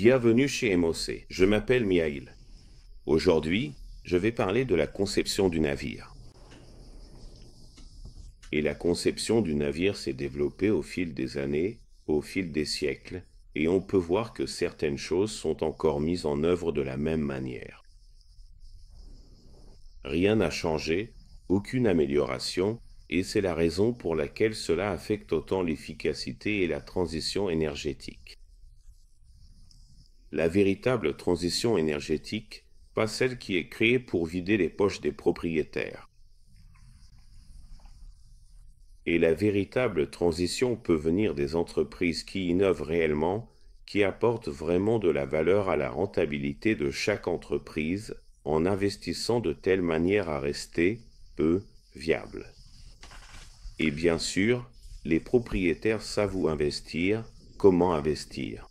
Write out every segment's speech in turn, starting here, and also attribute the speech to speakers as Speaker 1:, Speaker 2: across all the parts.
Speaker 1: Bienvenue chez MOC, je m'appelle Miail. Aujourd'hui, je vais parler de la conception du navire. Et la conception du navire s'est développée au fil des années, au fil des siècles, et on peut voir que certaines choses sont encore mises en œuvre de la même manière. Rien n'a changé, aucune amélioration, et c'est la raison pour laquelle cela affecte autant l'efficacité et la transition énergétique. La véritable transition énergétique, pas celle qui est créée pour vider les poches des propriétaires. Et la véritable transition peut venir des entreprises qui innovent réellement, qui apportent vraiment de la valeur à la rentabilité de chaque entreprise en investissant de telle manière à rester, eux, viables. Et bien sûr, les propriétaires savent où investir, comment investir.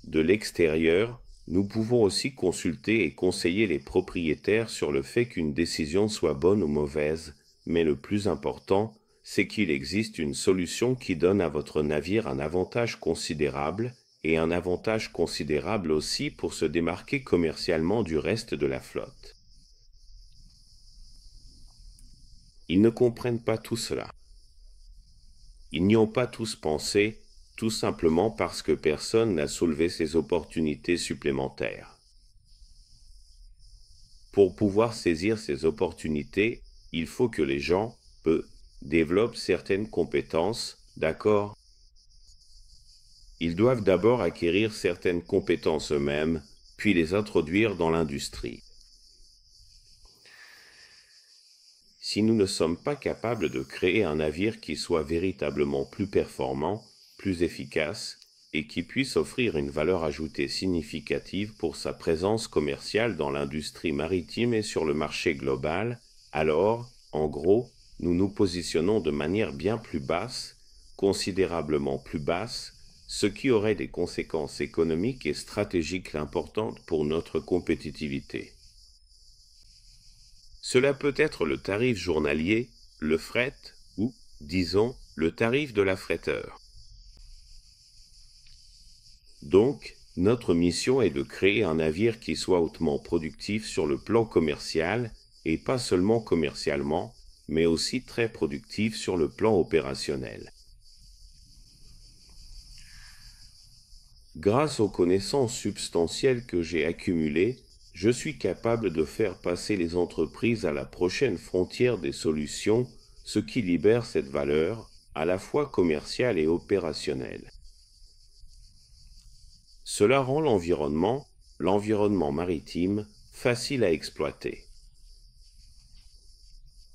Speaker 1: De l'extérieur, nous pouvons aussi consulter et conseiller les propriétaires sur le fait qu'une décision soit bonne ou mauvaise, mais le plus important, c'est qu'il existe une solution qui donne à votre navire un avantage considérable, et un avantage considérable aussi pour se démarquer commercialement du reste de la flotte. Ils ne comprennent pas tout cela. Ils n'y ont pas tous pensé, tout simplement parce que personne n'a soulevé ces opportunités supplémentaires. Pour pouvoir saisir ces opportunités, il faut que les gens, développent certaines compétences, d'accord? Ils doivent d'abord acquérir certaines compétences eux-mêmes, puis les introduire dans l'industrie. Si nous ne sommes pas capables de créer un navire qui soit véritablement plus performant, plus efficace, et qui puisse offrir une valeur ajoutée significative pour sa présence commerciale dans l'industrie maritime et sur le marché global, alors, en gros, nous nous positionnons de manière bien plus basse, considérablement plus basse, ce qui aurait des conséquences économiques et stratégiques importantes pour notre compétitivité. Cela peut être le tarif journalier, le fret ou, disons, le tarif de l'affréteur. Donc, notre mission est de créer un navire qui soit hautement productif sur le plan commercial, et pas seulement commercialement, mais aussi très productif sur le plan opérationnel. Grâce aux connaissances substantielles que j'ai accumulées, je suis capable de faire passer les entreprises à la prochaine frontière des solutions, ce qui libère cette valeur, à la fois commerciale et opérationnelle. Cela rend l'environnement maritime, facile à exploiter.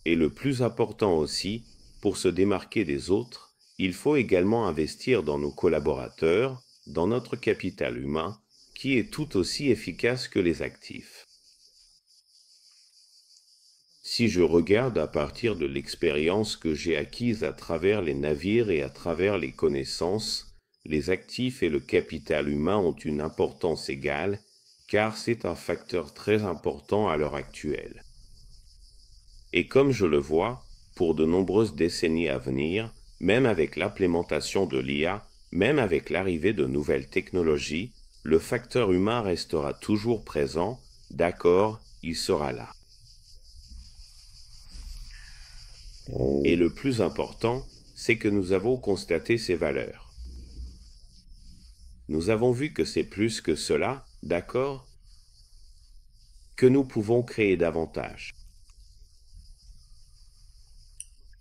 Speaker 1: Et le plus important aussi, pour se démarquer des autres, il faut également investir dans nos collaborateurs, dans notre capital humain, qui est tout aussi efficace que les actifs. Si je regarde à partir de l'expérience que j'ai acquise à travers les navires et à travers les connaissances, les actifs et le capital humain ont une importance égale, car c'est un facteur très important à l'heure actuelle. Et comme je le vois, pour de nombreuses décennies à venir, même avec l'implémentation de l'IA, même avec l'arrivée de nouvelles technologies, le facteur humain restera toujours présent, d'accord, il sera là. Et le plus important, c'est que nous avons constaté ces valeurs. Nous avons vu que c'est plus que cela, d'accord, que nous pouvons créer davantage.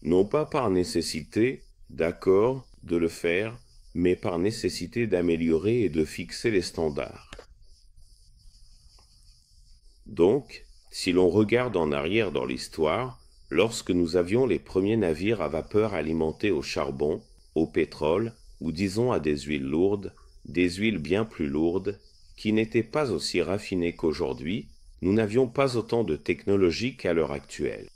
Speaker 1: Non pas par nécessité, d'accord, de le faire, mais par nécessité d'améliorer et de fixer les standards. Donc, si l'on regarde en arrière dans l'histoire, lorsque nous avions les premiers navires à vapeur alimentés au charbon, au pétrole, ou disons à des huiles lourdes, des huiles bien plus lourdes, qui n'étaient pas aussi raffinées qu'aujourd'hui, nous n'avions pas autant de technologie qu'à l'heure actuelle.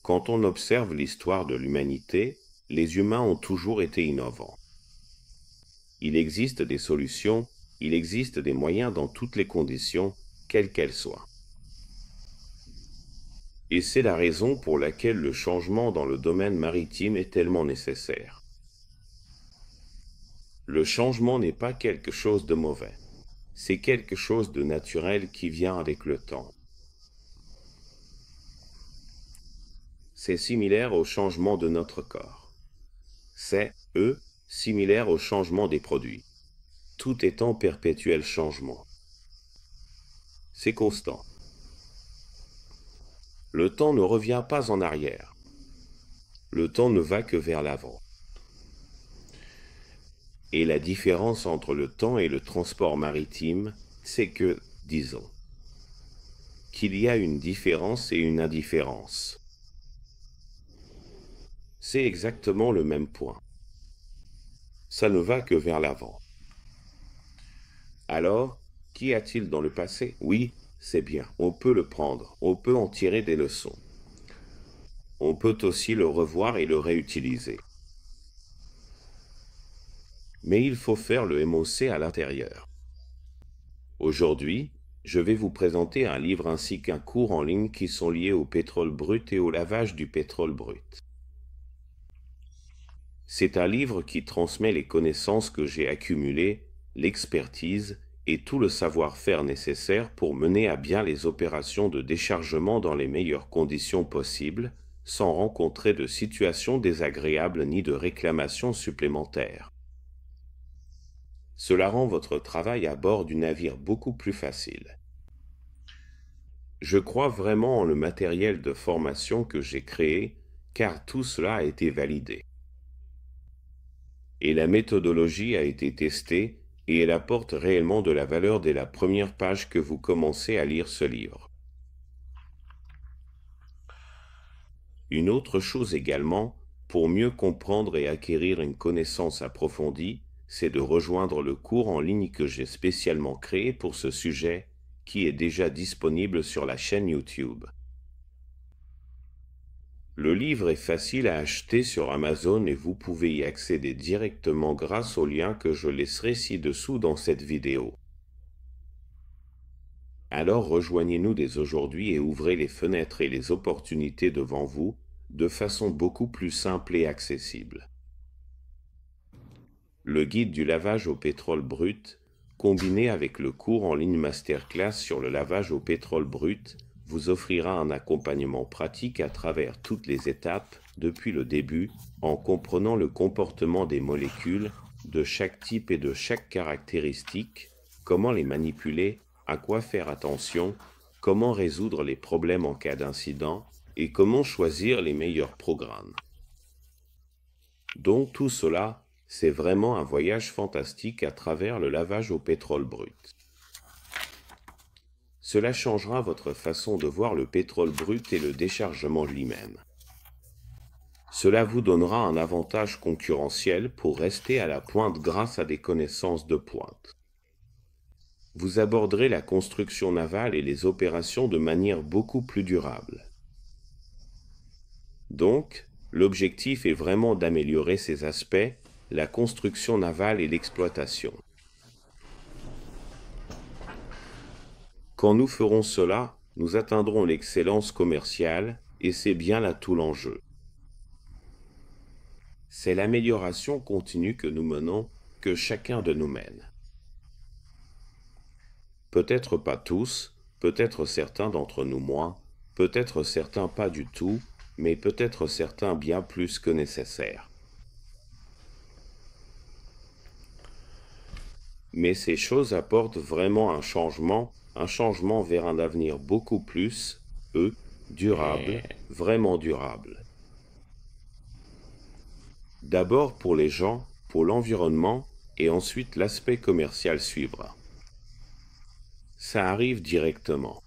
Speaker 1: Quand on observe l'histoire de l'humanité, les humains ont toujours été innovants. Il existe des solutions, il existe des moyens dans toutes les conditions, quelles qu'elles soient. Et c'est la raison pour laquelle le changement dans le domaine maritime est tellement nécessaire. Le changement n'est pas quelque chose de mauvais. C'est quelque chose de naturel qui vient avec le temps. C'est similaire au changement de notre corps. C'est, similaire au changement des produits. Tout est en perpétuel changement. C'est constant. Le temps ne revient pas en arrière. Le temps ne va que vers l'avant. Et la différence entre le temps et le transport maritime, c'est que, disons, qu'il y a une différence et une indifférence. C'est exactement le même point. Ça ne va que vers l'avant. Alors, qu'y a-t-il dans le passé? Oui, c'est bien, on peut le prendre, on peut en tirer des leçons. On peut aussi le revoir et le réutiliser. Mais il faut faire le MOC à l'intérieur. Aujourd'hui, je vais vous présenter un livre ainsi qu'un cours en ligne qui sont liés au pétrole brut et au lavage du pétrole brut. C'est un livre qui transmet les connaissances que j'ai accumulées, l'expertise et tout le savoir-faire nécessaire pour mener à bien les opérations de déchargement dans les meilleures conditions possibles, sans rencontrer de situations désagréables ni de réclamations supplémentaires. Cela rend votre travail à bord du navire beaucoup plus facile. Je crois vraiment en le matériel de formation que j'ai créé, car tout cela a été validé. Et la méthodologie a été testée, et elle apporte réellement de la valeur dès la première page que vous commencez à lire ce livre. Une autre chose également, pour mieux comprendre et acquérir une connaissance approfondie, c'est de rejoindre le cours en ligne que j'ai spécialement créé pour ce sujet, qui est déjà disponible sur la chaîne YouTube. Le livre est facile à acheter sur Amazon et vous pouvez y accéder directement grâce au lien que je laisserai ci-dessous dans cette vidéo. Alors rejoignez-nous dès aujourd'hui et ouvrez les fenêtres et les opportunités devant vous de façon beaucoup plus simple et accessible. Le guide du lavage au pétrole brut, combiné avec le cours en ligne masterclass sur le lavage au pétrole brut, vous offrira un accompagnement pratique à travers toutes les étapes, depuis le début, en comprenant le comportement des molécules, de chaque type et de chaque caractéristique, comment les manipuler, à quoi faire attention, comment résoudre les problèmes en cas d'incident, et comment choisir les meilleurs programmes. Donc tout cela, c'est vraiment un voyage fantastique à travers le lavage au pétrole brut. Cela changera votre façon de voir le pétrole brut et le déchargement lui-même. Cela vous donnera un avantage concurrentiel pour rester à la pointe grâce à des connaissances de pointe. Vous aborderez la construction navale et les opérations de manière beaucoup plus durable. Donc, l'objectif est vraiment d'améliorer ces aspects, la construction navale et l'exploitation. Quand nous ferons cela, nous atteindrons l'excellence commerciale, et c'est bien là tout l'enjeu. C'est l'amélioration continue que nous menons, que chacun de nous mène. Peut-être pas tous, peut-être certains d'entre nous moins, peut-être certains pas du tout, mais peut-être certains bien plus que nécessaire. Mais ces choses apportent vraiment un changement vers un avenir beaucoup plus, durable, vraiment durable. D'abord pour les gens, pour l'environnement, et ensuite l'aspect commercial suivra. Ça arrive directement.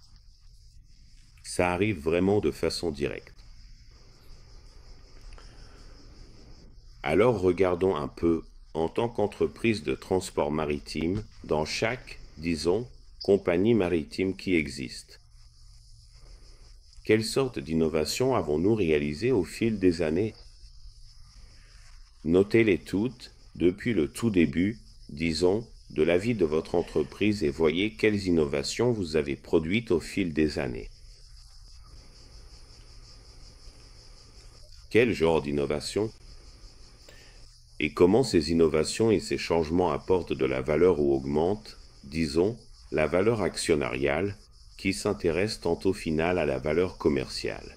Speaker 1: Ça arrive vraiment de façon directe. Alors regardons un peu, en tant qu'entreprise de transport maritime, dans chaque, disons, compagnie maritime qui existe. Quelle sorte d'innovation avons-nous réalisées au fil des années? Notez-les toutes, depuis le tout début, disons, de la vie de votre entreprise et voyez quelles innovations vous avez produites au fil des années. Quel genre d'innovation? et comment ces innovations et ces changements apportent de la valeur ou augmentent, disons, la valeur actionnariale, qui s'intéresse tantôt au final à la valeur commerciale.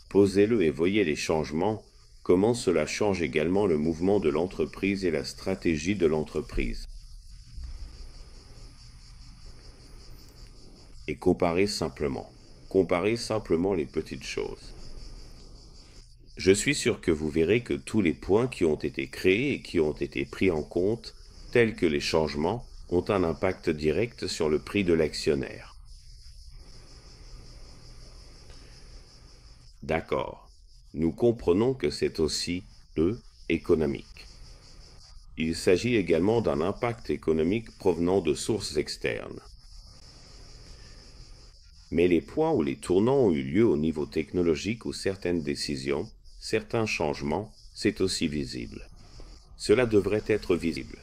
Speaker 1: Posez-le et voyez les changements, comment cela change également le mouvement de l'entreprise et la stratégie de l'entreprise. Et comparez simplement les petites choses. Je suis sûr que vous verrez que tous les points qui ont été créés et qui ont été pris en compte, tels que les changements, ont un impact direct sur le prix de l'actionnaire. D'accord. Nous comprenons que c'est aussi, économique. Il s'agit également d'un impact économique provenant de sources externes. Mais les points où les tournants ont eu lieu au niveau technologique ou certaines décisions, certains changements, c'est aussi visible. Cela devrait être visible.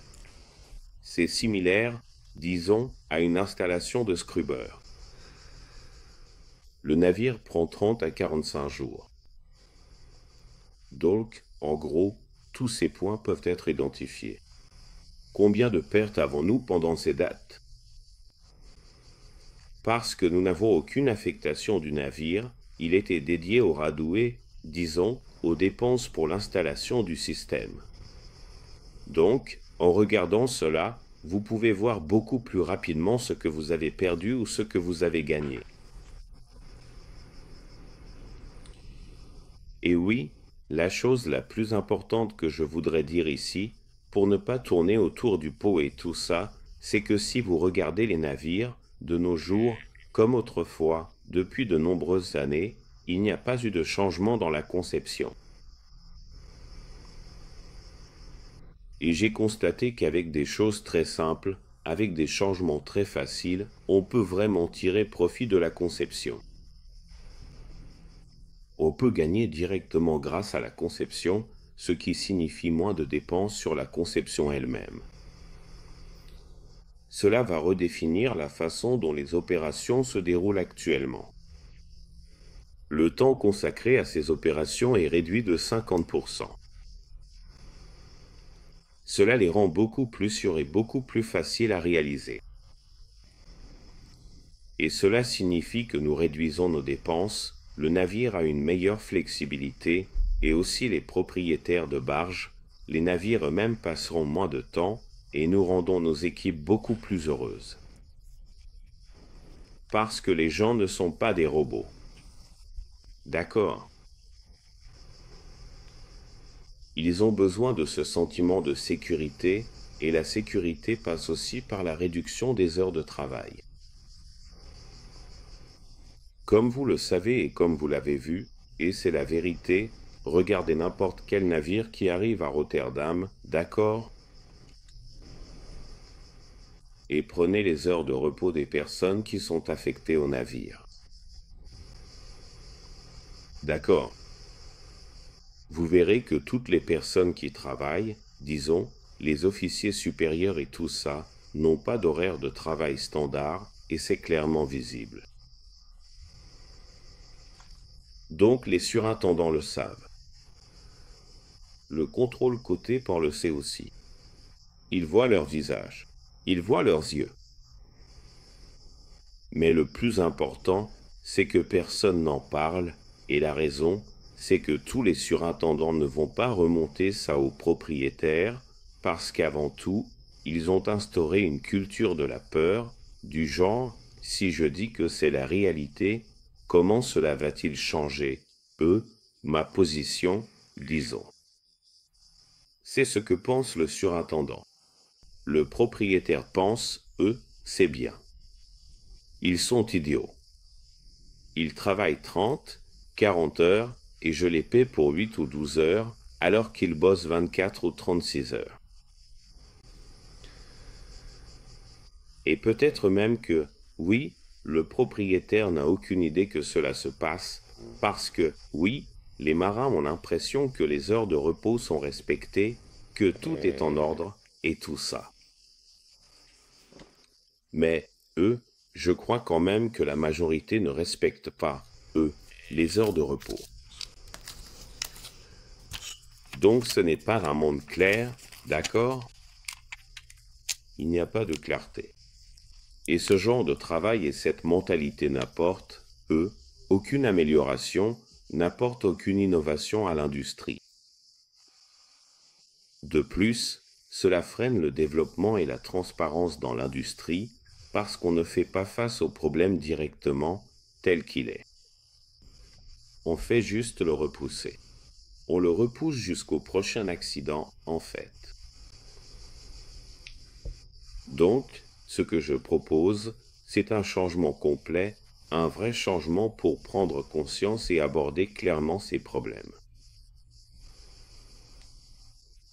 Speaker 1: C'est similaire, disons, à une installation de scrubber. Le navire prend 30 à 45 jours. Donc, en gros, tous ces points peuvent être identifiés. Combien de pertes avons-nous pendant ces dates? Parce que nous n'avons aucune affectation du navire, il était dédié au radoué, disons, aux dépenses pour l'installation du système. Donc, en regardant cela, vous pouvez voir beaucoup plus rapidement ce que vous avez perdu ou ce que vous avez gagné. Et oui, la chose la plus importante que je voudrais dire ici, pour ne pas tourner autour du pot et tout ça, c'est que si vous regardez les navires, de nos jours, comme autrefois, depuis de nombreuses années, il n'y a pas eu de changement dans la conception. Et j'ai constaté qu'avec des choses très simples, avec des changements très faciles, on peut vraiment tirer profit de la conception. On peut gagner directement grâce à la conception, ce qui signifie moins de dépenses sur la conception elle-même. Cela va redéfinir la façon dont les opérations se déroulent actuellement. Le temps consacré à ces opérations est réduit de 50%. Cela les rend beaucoup plus sûrs et beaucoup plus faciles à réaliser. Et cela signifie que nous réduisons nos dépenses, le navire a une meilleure flexibilité, et aussi les propriétaires de barges, les navires eux-mêmes passeront moins de temps, et nous rendons nos équipes beaucoup plus heureuses. Parce que les gens ne sont pas des robots. D'accord. Ils ont besoin de ce sentiment de sécurité, et la sécurité passe aussi par la réduction des heures de travail. Comme vous le savez et comme vous l'avez vu, et c'est la vérité, regardez n'importe quel navire qui arrive à Rotterdam, d'accord? Et prenez les heures de repos des personnes qui sont affectées au navire. D'accord. Vous verrez que toutes les personnes qui travaillent, disons, les officiers supérieurs et tout ça, n'ont pas d'horaire de travail standard et c'est clairement visible. Donc les surintendants le savent. Le contrôle côté port le sait aussi. Ils voient leur visage, ils voient leurs yeux. Mais le plus important, c'est que personne n'en parle, et la raison, c'est que tous les surintendants ne vont pas remonter ça aux propriétaires, parce qu'avant tout, ils ont instauré une culture de la peur, du genre, si je dis que c'est la réalité, comment cela va-t-il changer, ma position, disons. C'est ce que pense le surintendant. Le propriétaire pense, c'est bien. Ils sont idiots. Ils travaillent 30, 40 heures et je les paie pour 8 ou 12 heures alors qu'ils bossent 24 ou 36 heures. Et peut-être même que, oui, le propriétaire n'a aucune idée que cela se passe parce que, oui, les marins ont l'impression que les heures de repos sont respectées, que tout est en ordre et tout ça. Mais, je crois quand même que la majorité ne respecte pas, les heures de repos. Donc ce n'est pas un monde clair, d'accord? Il n'y a pas de clarté. Et ce genre de travail et cette mentalité n'apportent, eux, aucune amélioration, n'apportent aucune innovation à l'industrie. De plus, cela freine le développement et la transparence dans l'industrie parce qu'on ne fait pas face au problème directement tel qu'il est. On fait juste le repousser. On le repousse jusqu'au prochain accident, en fait. Donc, ce que je propose, c'est un changement complet, un vrai changement pour prendre conscience et aborder clairement ces problèmes.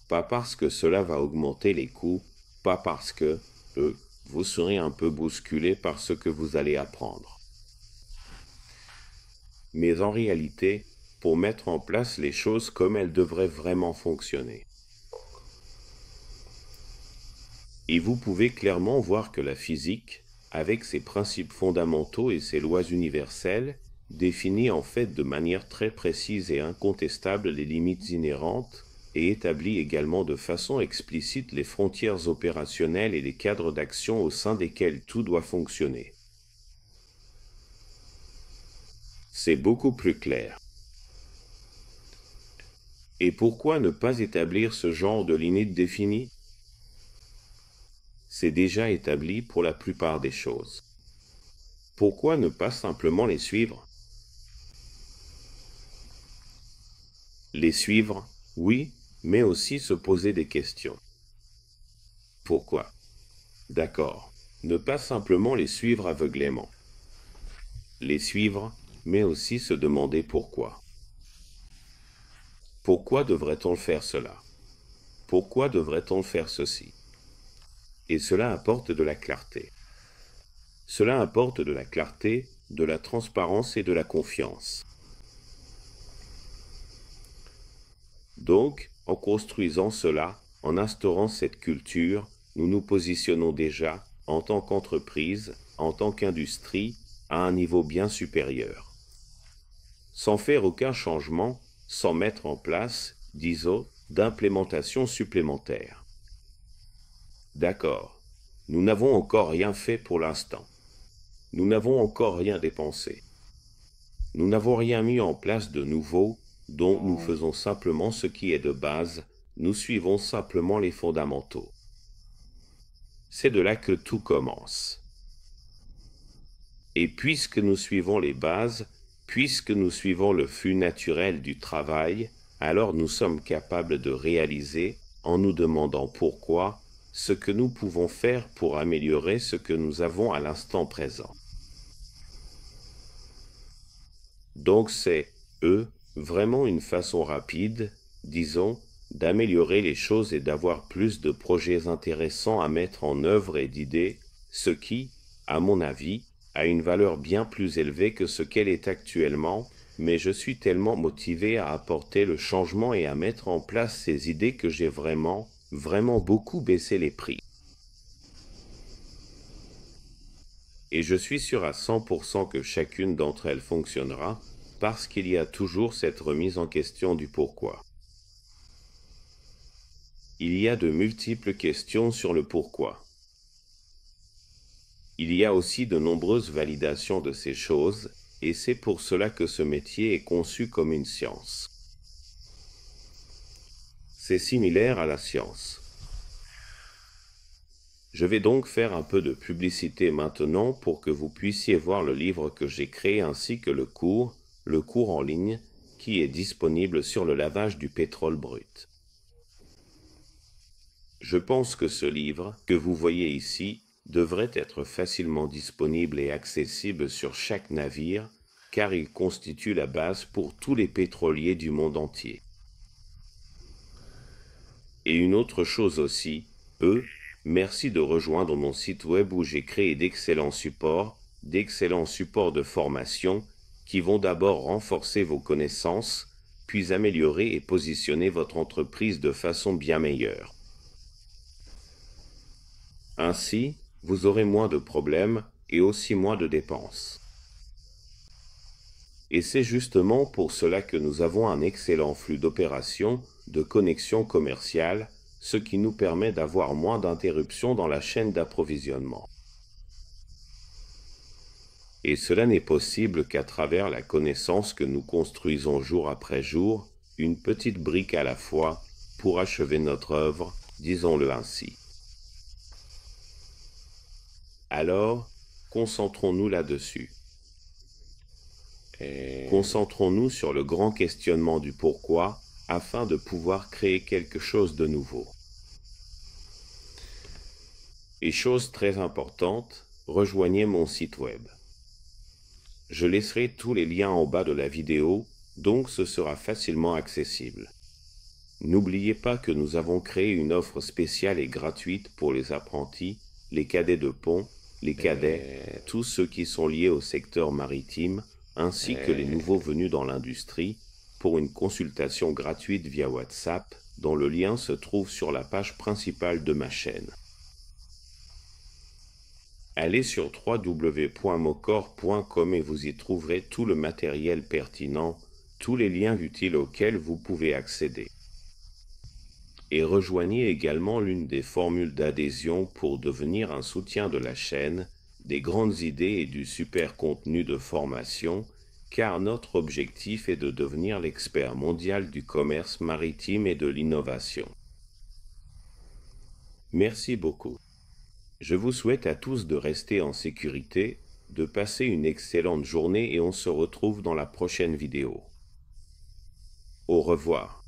Speaker 1: Pas parce que cela va augmenter les coûts, pas parce que, vous serez un peu bousculé par ce que vous allez apprendre. Mais en réalité, pour mettre en place les choses comme elles devraient vraiment fonctionner. Et vous pouvez clairement voir que la physique, avec ses principes fondamentaux et ses lois universelles, définit en fait de manière très précise et incontestable les limites inhérentes et établit également de façon explicite les frontières opérationnelles et les cadres d'action au sein desquels tout doit fonctionner. C'est beaucoup plus clair. Et pourquoi ne pas établir ce genre de limites définies? C'est déjà établi pour la plupart des choses. Pourquoi ne pas simplement les suivre? Les suivre, oui, mais aussi se poser des questions. Pourquoi? D'accord. Ne pas simplement les suivre aveuglément. Les suivre, mais aussi se demander pourquoi. Pourquoi devrait-on faire cela? Pourquoi devrait-on faire ceci? Et cela apporte de la clarté. Cela apporte de la clarté, de la transparence et de la confiance. Donc, en construisant cela, en instaurant cette culture, nous nous positionnons déjà, en tant qu'entreprise, en tant qu'industrie, à un niveau bien supérieur. Sans faire aucun changement, sans mettre en place, disons, d'implémentation supplémentaire. D'accord, nous n'avons encore rien fait pour l'instant. Nous n'avons encore rien dépensé. Nous n'avons rien mis en place de nouveau, dont nous faisons simplement ce qui est de base, nous suivons simplement les fondamentaux. C'est de là que tout commence. Et puisque nous suivons les bases, puisque nous suivons le flux naturel du travail, alors nous sommes capables de réaliser, en nous demandant pourquoi, ce que nous pouvons faire pour améliorer ce que nous avons à l'instant présent. Donc c'est, vraiment une façon rapide, disons, d'améliorer les choses et d'avoir plus de projets intéressants à mettre en œuvre et d'idées, ce qui, à mon avis, a une valeur bien plus élevée que ce qu'elle est actuellement, mais je suis tellement motivé à apporter le changement et à mettre en place ces idées que j'ai vraiment beaucoup baissé les prix. Et je suis sûr à 100% que chacune d'entre elles fonctionnera, parce qu'il y a toujours cette remise en question du pourquoi. Il y a de multiples questions sur le pourquoi. Il y a aussi de nombreuses validations de ces choses, et c'est pour cela que ce métier est conçu comme une science. C'est similaire à la science. Je vais donc faire un peu de publicité maintenant pour que vous puissiez voir le livre que j'ai créé ainsi que le cours en ligne, qui est disponible sur le lavage du pétrole brut. Je pense que ce livre, que vous voyez ici, devrait être facilement disponible et accessible sur chaque navire, car il constitue la base pour tous les pétroliers du monde entier. Et une autre chose aussi, merci de rejoindre mon site web où j'ai créé d'excellents supports de formation qui vont d'abord renforcer vos connaissances, puis améliorer et positionner votre entreprise de façon bien meilleure. Ainsi, vous aurez moins de problèmes et aussi moins de dépenses. Et c'est justement pour cela que nous avons un excellent flux d'opérations, de connexions commerciales, ce qui nous permet d'avoir moins d'interruptions dans la chaîne d'approvisionnement. Et cela n'est possible qu'à travers la connaissance que nous construisons jour après jour, une petite brique à la fois, pour achever notre œuvre, disons-le ainsi. Alors, concentrons-nous là-dessus. Concentrons-nous sur le grand questionnement du pourquoi, afin de pouvoir créer quelque chose de nouveau. Et chose très importante, rejoignez mon site web. Je laisserai tous les liens en bas de la vidéo, donc ce sera facilement accessible. N'oubliez pas que nous avons créé une offre spéciale et gratuite pour les apprentis, les cadets de pont, les cadets, tous ceux qui sont liés au secteur maritime, ainsi que les nouveaux venus dans l'industrie, pour une consultation gratuite via WhatsApp, dont le lien se trouve sur la page principale de ma chaîne. Allez sur www.mocor.com et vous y trouverez tout le matériel pertinent, tous les liens utiles auxquels vous pouvez accéder. Et rejoignez également l'une des formules d'adhésion pour devenir un soutien de la chaîne, des grandes idées et du super contenu de formation, car notre objectif est de devenir l'expert mondial du commerce maritime et de l'innovation. Merci beaucoup. Je vous souhaite à tous de rester en sécurité, de passer une excellente journée et on se retrouve dans la prochaine vidéo. Au revoir.